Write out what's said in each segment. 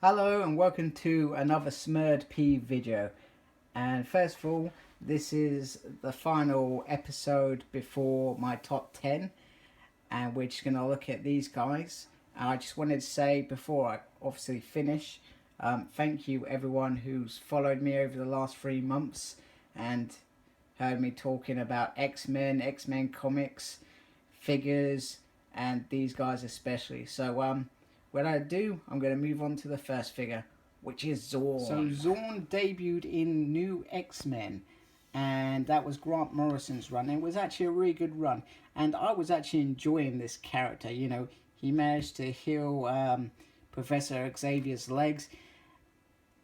Hello and welcome to another Smurd P video. And first of all, this is the final episode before my top 10, and we're just going to look at these guys. And I just wanted to say before I obviously finish, thank you everyone who's followed me over the last 3 months and heard me talking about X-Men comics, figures, and these guys especially. So what I do, I'm going to move on to the first figure, which is Zorn. So Zorn debuted in New X-Men, and that was Grant Morrison's run. It was actually a really good run, and I was actually enjoying this character. You know, he managed to heal Professor Xavier's legs,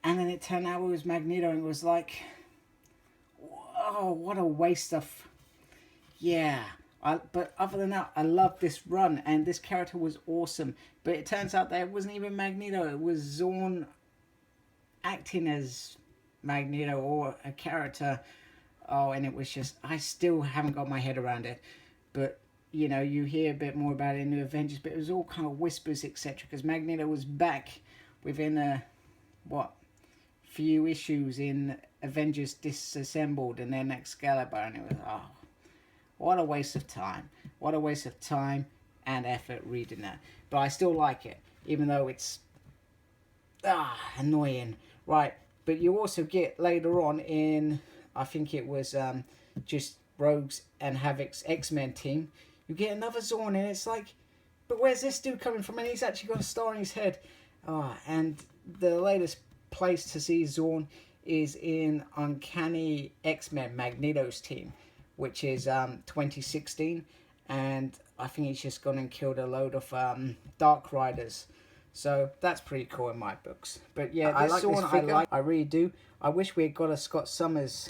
and then it turned out it was Magneto, and it was like, oh, what a waste of... Yeah. But other than that, I love this run, and this character was awesome. But it turns out that it wasn't even Magneto. It was Zorn acting as Magneto or a character. Oh, and it was just... I still haven't got my head around it. But, you know, you hear a bit more about it in the Avengers, but it was all kind of whispers, etc. Because Magneto was back within few issues in Avengers Disassembled and then Excalibur, and it was... oh, what a waste of time. What a waste of time and effort reading that. But I still like it, even though it's annoying. Right, but you also get later on in, I think it was just Rogues and Havoc's X-Men team, you get another Zorn, and it's like, but where's this dude coming from? And he's actually got a star in his head. And the latest place to see Zorn is in Uncanny X-Men, Magneto's team, which is 2016, and I think he's just gone and killed a load of Dark Riders. So that's pretty cool in my books. But yeah, I like this figure. I really do. I wish we had got a Scott Summers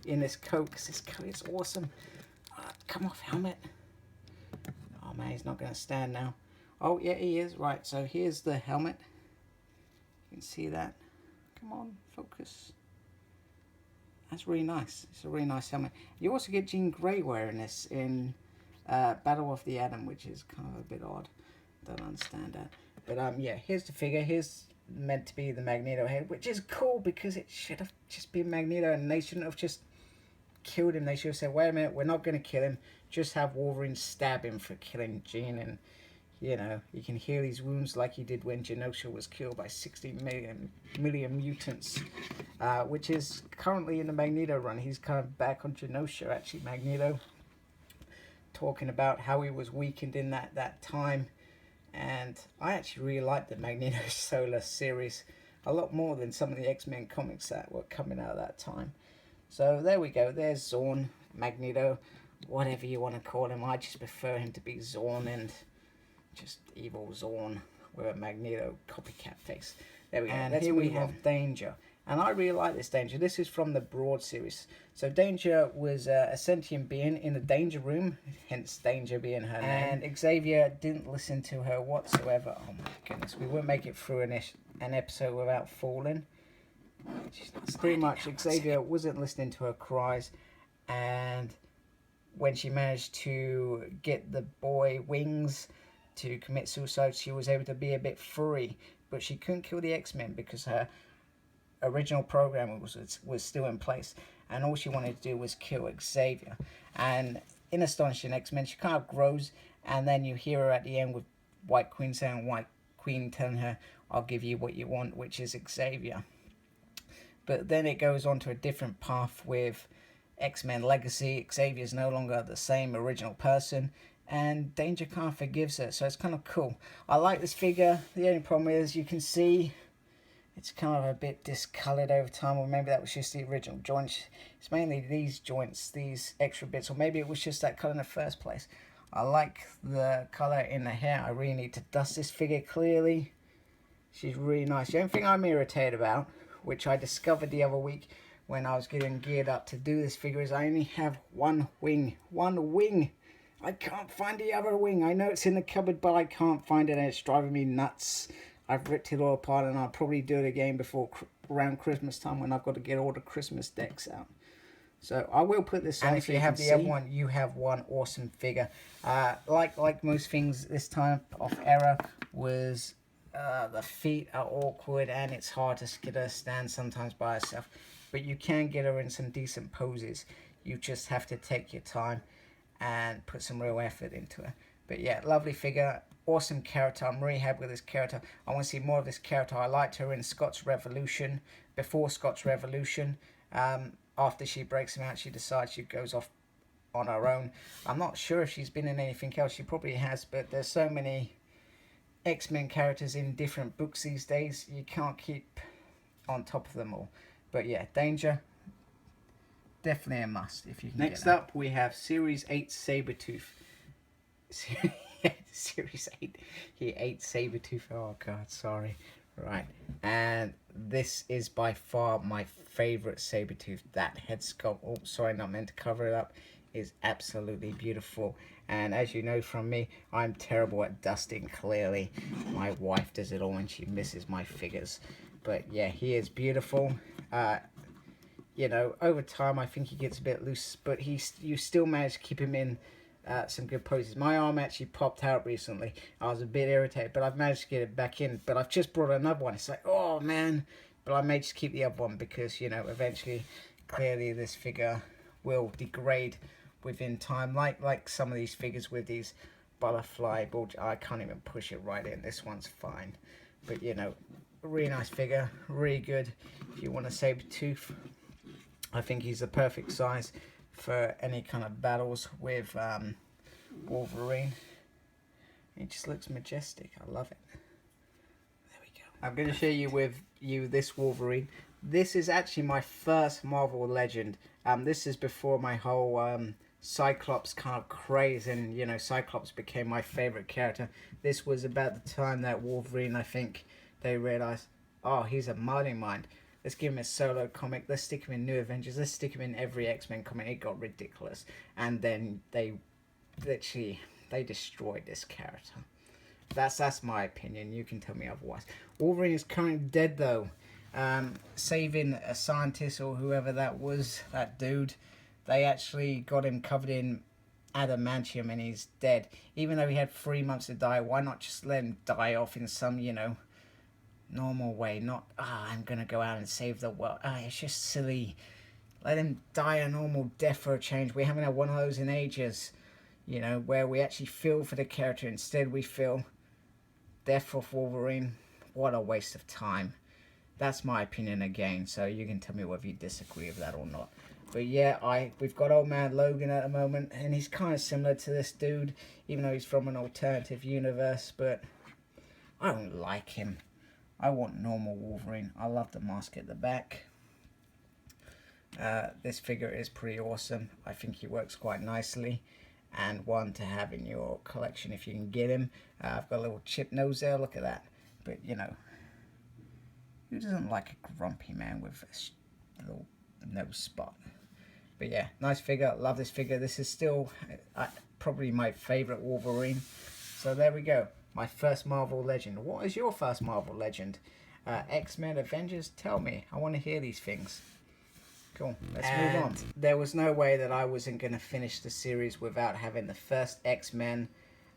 in this coat, because this coat is awesome. Come off, helmet. Oh man, he's not going to stand now. Oh yeah, he is. Right, so here's the helmet. You can see that. Come on, focus. That's really nice. It's a really nice helmet. You also get Jean Grey wearing this in Battle of the Atom, which is kind of a bit odd. Don't understand that. But yeah, here's the figure. Here's meant to be the Magneto head, which is cool because it should have just been Magneto, and they shouldn't have just killed him. They should have said, wait a minute, we're not going to kill him. Just have Wolverine stab him for killing Jean, and you know, he can heal his wounds like he did when Genosha was killed by 60 million mutants, which is currently in the Magneto run. He's kind of back on Genosha, actually, Magneto, talking about how he was weakened in that time. And I actually really like the Magneto Solar series a lot more than some of the X-Men comics that were coming out at that time. So there we go. There's Zorn, Magneto, whatever you want to call him. I just prefer him to be Zorn, and just evil Zorn with a Magneto copycat face. There we go. And here we have Danger. And I really like this Danger. This is from the Broad series. So Danger was a sentient being in the Danger Room, hence Danger being her name. And Xavier didn't listen to her whatsoever. Oh my goodness, we wouldn't make it through an episode without falling. Pretty much, Xavier wasn't listening to her cries, and when she managed to get the boy wings to commit suicide, she was able to be a bit free, but she couldn't kill the X-Men because her original program was still in place, and all she wanted to do was kill Xavier. And in Astonishing X-Men, she kind of grows, and then you hear her at the end with White Queen saying, White Queen telling her, I'll give you what you want, which is Xavier. But then it goes on to a different path with X-Men Legacy. Xavier's no longer the same original person, and Danger kind of forgives her, so it's kind of cool. I like this figure. The only problem is you can see it's kind of a bit discoloured over time, or maybe that was just the original joints. It's mainly these joints, these extra bits, or maybe it was just that colour in the first place. I like the colour in the hair. I really need to dust this figure clearly. She's really nice. The only thing I'm irritated about, which I discovered the other week when I was getting geared up to do this figure, is I only have one wing. One wing! I can't find the other wing. I know it's in the cupboard, but I can't find it, and it's driving me nuts. I've ripped it all apart, and I'll probably do it again before around Christmas time, when I've got to get all the Christmas decks out. So I will put this on. And if you have the other one, you have one awesome figure. Like most things, this type of era was the feet are awkward and it's hard to get her stand sometimes by herself. But you can get her in some decent poses. You just have to take your time and put some real effort into her. But yeah, lovely figure, awesome character. I'm really happy with this character. I want to see more of this character. I liked her in Scott's Revolution, before Scott's Revolution. After she breaks him out, she decides she goes off on her own. I'm not sure if she's been in anything else. She probably has, but there's so many X-Men characters in different books these days. You can't keep on top of them all. But yeah, Danger, definitely a must if you can. Next up, we have Series 8 Sabretooth. Series 8. He ate Sabretooth. Oh god, sorry. Right. And this is by far my favourite Sabretooth. That head sculpt, oh sorry, not meant to cover it up, is absolutely beautiful. And as you know from me, I'm terrible at dusting, clearly. My wife does it all when she misses my figures. But yeah, he is beautiful. You know, over time I think he gets a bit loose, but you still manage to keep him in some good poses. My arm actually popped out recently. I was a bit irritated, but I've managed to get it back in. But I've just brought another one. It's like, oh man. But I may just keep the other one because, you know, eventually, clearly this figure will degrade within time. Like some of these figures with these butterfly bulge. I can't even push it right in. This one's fine. But, you know, really nice figure. Really good if you want a Sabretooth. I think he's the perfect size for any kind of battles with Wolverine. He just looks majestic. I love it. There we go. I'm going to share with you this Wolverine. This is actually my first Marvel Legend. This is before my whole Cyclops kind of craze, and you know, Cyclops became my favorite character. This was about the time that Wolverine, I think, they realized, oh, he's a mighty mind. Let's give him a solo comic. Let's stick him in New Avengers. Let's stick him in every X-Men comic. It got ridiculous. And then they literally, they destroyed this character. That's my opinion. You can tell me otherwise. Wolverine is currently dead, though. Saving a scientist or whoever that was, that dude, they actually got him covered in adamantium and he's dead. Even though he had 3 months to die, why not just let him die off in some, you know, normal way? Not, I'm gonna go out and save the world. It's just silly. Let him die a normal death for a change. We haven't had one of those in ages, you know, where we actually feel for the character. Instead we feel death of Wolverine. What a waste of time. That's my opinion again, so you can tell me whether you disagree with that or not. But yeah, we've got Old Man Logan at the moment, and he's kind of similar to this dude, even though he's from an alternative universe, but I don't like him. I want normal Wolverine. I love the mask at the back. This figure is pretty awesome. I think he works quite nicely, and one to have in your collection if you can get him. I've got a little chip nose there, look at that. But, you know, who doesn't like a grumpy man with a little nose spot? But yeah, nice figure. Love this figure. This is still probably my favourite Wolverine. So there we go. My first Marvel Legend. What is your first Marvel Legend? X-Men, Avengers? Tell me. I want to hear these things. Cool. Let's move on. There was no way that I wasn't going to finish the series without having the first X-Men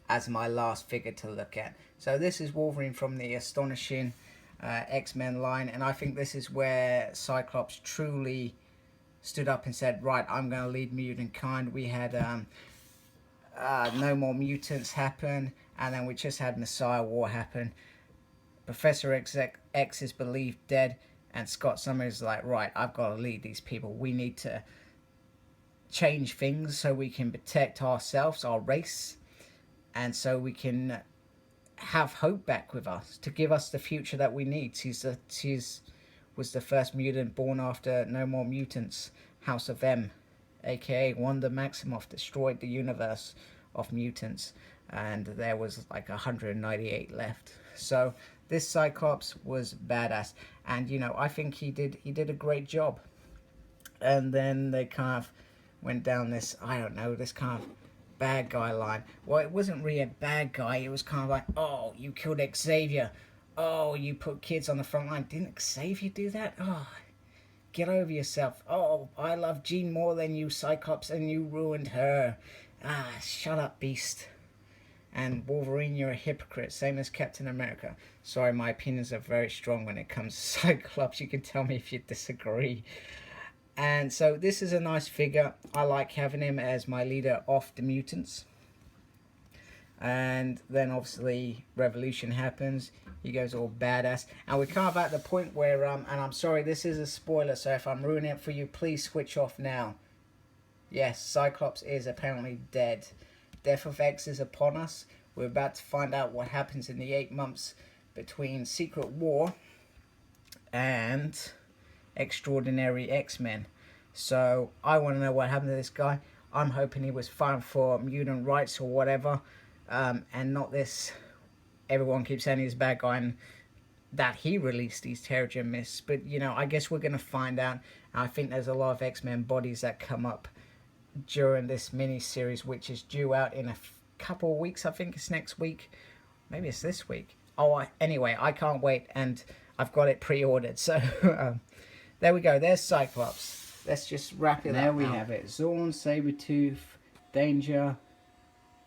as my last figure to look at. So this is Wolverine from the Astonishing X-Men line, and I think this is where Cyclops truly stood up and said, right, I'm going to lead mutant kind. We had No More Mutants happen, and then we just had Messiah War happen. Professor X is believed dead, and Scott Summers is like, right, I've got to lead these people. We need to change things so we can protect ourselves, our race, and so we can have hope back with us, to give us the future that we need. She's was the first mutant born after No More Mutants. House of M, aka Wanda Maximoff, destroyed the universe of mutants, and there was like 198 left. So this Cyclops was badass, and you know, I think he did a great job. And then they kind of went down this, I don't know, this kind of bad guy line. Well, it wasn't really a bad guy. It was kind of like, oh, you killed Xavier. Oh, you put kids on the front line. Didn't Xavier do that? Oh, get over yourself. Oh, I love Jean more than you, Cyclops, and you ruined her. Shut up, Beast. And Wolverine, you're a hypocrite, same as Captain America. Sorry, my opinions are very strong when it comes to Cyclops. You can tell me if you disagree. And so this is a nice figure. I like having him as my leader of the mutants. And then obviously Revolution happens. He goes all badass. And we're kind of at the point where, and I'm sorry, this is a spoiler, so if I'm ruining it for you, please switch off now. Yes, Cyclops is apparently dead. Death of X is upon us. We're about to find out what happens in the 8 months between Secret War and Extraordinary X-Men. So I want to know what happened to this guy. I'm hoping he was fined for mutant rights or whatever, and not this. Everyone keeps saying he's a bad guy and that he released these Terrigen Mists. But you know, I guess we're gonna find out. I think there's a lot of X-Men bodies that come up during this mini series, which is due out in a couple of weeks. I think it's next week, maybe it's this week. Anyway, I can't wait, and I've got it pre-ordered. So there we go. There's Cyclops. Let's just wrap it up. There we have it. Zorn, Sabretooth, Danger,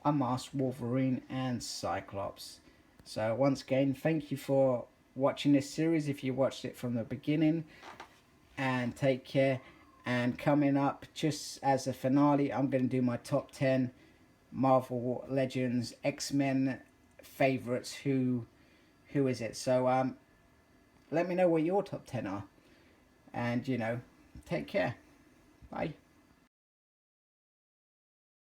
Unmasked Wolverine, and Cyclops. So once again, thank you for watching this series if you watched it from the beginning. And take care. And coming up, just as a finale, I'm going to do my top 10 Marvel Legends X-Men favorites. Who is it? So let me know what your top 10 are. And, you know, take care. Bye.